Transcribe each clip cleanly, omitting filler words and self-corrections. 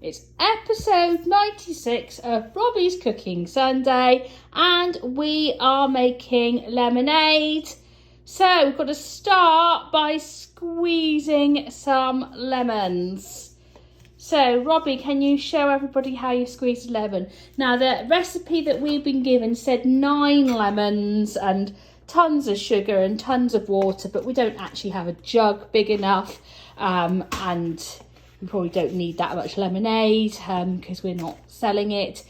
It's episode 96 of Robbie's Cooking Sunday, and we are making lemonade. So we've got to start by squeezing some lemons. So Robbie, can you show everybody how you squeeze a lemon? Now the recipe that we've been given said 9 lemons and tons of sugar and tons of water, but we don't actually have a jug big enough, and we probably don't need that much lemonade because we're not selling it.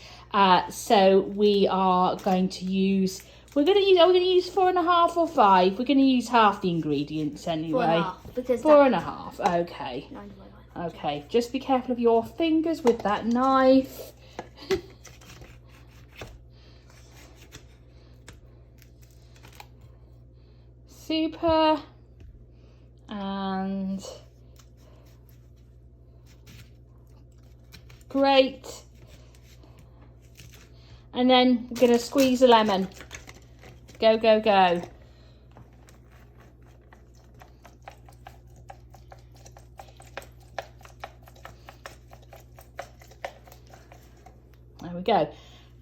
So we are going to use, are we going to use 4.5 or 5? We're going to use half the ingredients anyway. 4.5, because 4.5, okay. 9 divided by 5. Okay, just be careful of your fingers with that knife. Super. And great. And then we're going to squeeze a lemon. Go, go, go. There we go.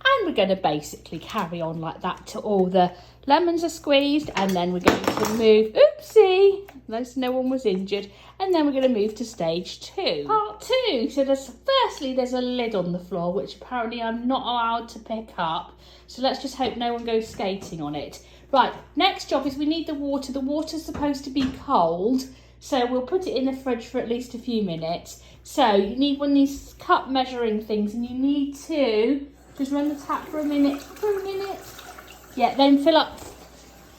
And we're going to basically carry on like that till all the lemons are squeezed, and then we're going to move, oopsie, no one was injured, and then we're going to move to stage 2. Part 2. So there's a lid on the floor, which apparently I'm not allowed to pick up. So let's just hope no one goes skating on it. Right, next job is we need the water. The water's supposed to be cold, so we'll put it in the fridge for at least a few minutes. So you need one of these cup measuring things, and you need to just run the tap for a minute. Yeah, then fill up.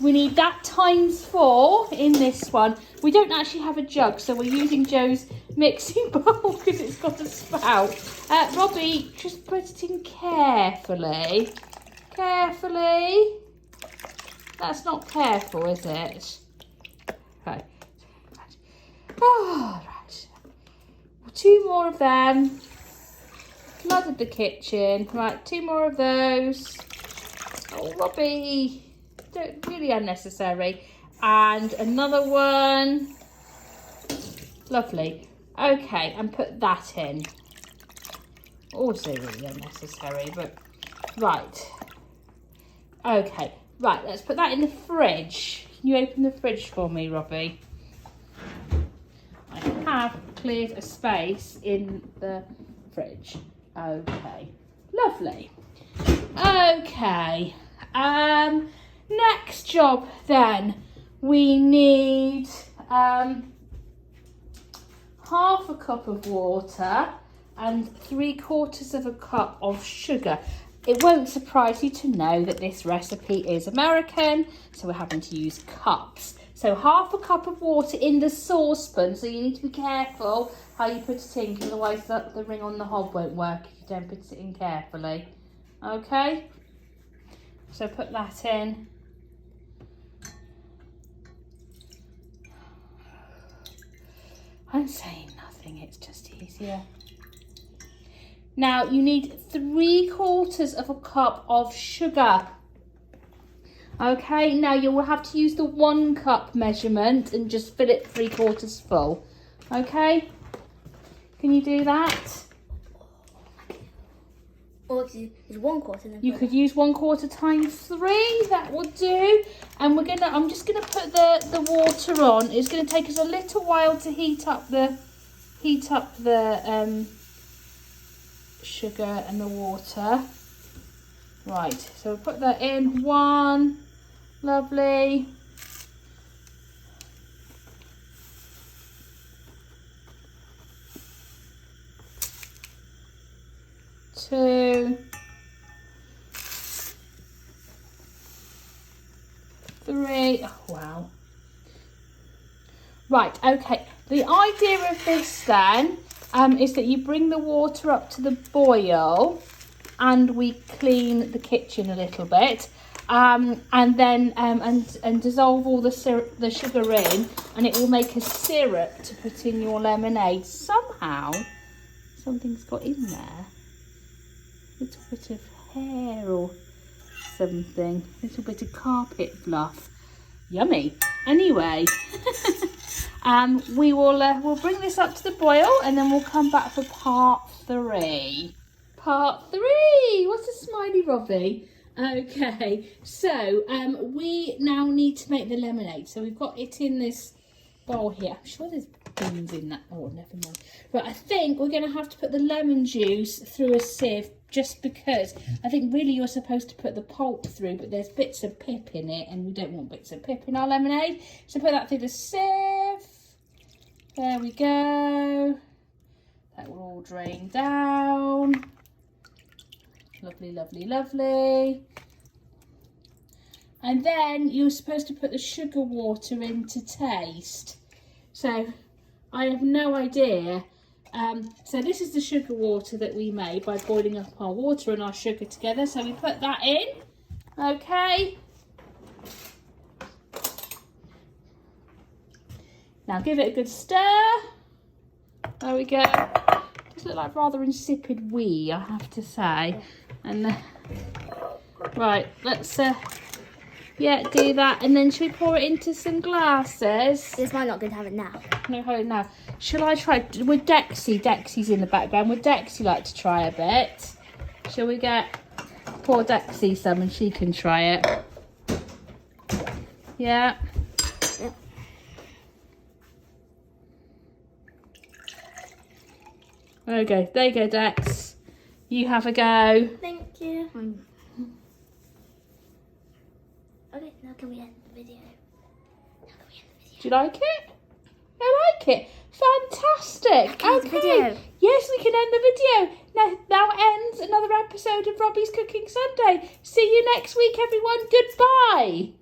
We need that ×4 in this one. We don't actually have a jug, so we're using Joe's mixing bowl because it's got a spout. Robbie, just put it in carefully. Carefully. That's not careful, is it? Right. Oh, right. 2 more of them. Flooded the kitchen. Right, 2 more of those. Oh, Robbie, really unnecessary. And another one. Lovely. Okay, and put that in. Also really unnecessary, but right. Okay, right, let's put that in the fridge. Can you open the fridge for me, Robbie? I have cleared a space in the fridge. Okay, lovely. Okay, next job then, we need half a cup of water and 3/4 cup of sugar. It won't surprise you to know that this recipe is American, so we're having to use cups. So half a cup of water in the saucepan, so you need to be careful how you put it in, because otherwise the ring on the hob won't work if you don't put it in carefully. Okay, so put that in. I'm saying nothing, it's just easier. Now you need 3/4 cup of sugar. Okay, now you will have to use the 1 cup measurement and just fill it 3/4 full. Okay, can you do that? Or use 1/4 and then You could use 1/4 × 3. That will do. And I'm just gonna put the water on. It's gonna take us a little while to heat up the sugar and the water. Right. So we'll put that in. 1. Lovely. 2. 3. Oh, wow. Right, okay. The idea of this then is that you bring the water up to the boil and we clean the kitchen a little bit, and then and dissolve all the sugar in, and it will make a syrup to put in your lemonade. Somehow something's got in there. A little bit of hair or something, a little bit of carpet fluff. Yummy. Anyway, we'll bring this up to the boil and then we'll come back for part 3. Part 3. What's a smiley Robbie? Okay, so we now need to make the lemonade. So we've got it in this bowl here. I'm sure there's beans in that. Oh, never mind. But I think we're going to have to put the lemon juice through a sieve, just because I think really you're supposed to put the pulp through, but there's bits of pip in it and we don't want bits of pip in our lemonade. So put that through the sieve. There we go. That will all drain down. Lovely, lovely, lovely. And then you're supposed to put the sugar water in to taste. So I have no idea. So this is the sugar water that we made by boiling up our water and our sugar together. So we put that in, okay. Now give it a good stir. There we go. Does look like rather insipid wee, I have to say. And right, let's yeah, do that. And then should we pour it into some glasses? This might not good to have it now. No, hold it now. Shall I try with Dexy? Dexy's in the background. Would Dexy like to try a bit? Shall we get poor Dexy some and she can try it? Yeah. Yep. Okay, there you go, Dex. You have a go. Thank you. Okay, now can we end the video? Do you like it? I like it. Fantastic. Can we end the video? Yes, we can end the video. Now ends another episode of Robbie's Cooking Sunday. See you next week, everyone. Goodbye.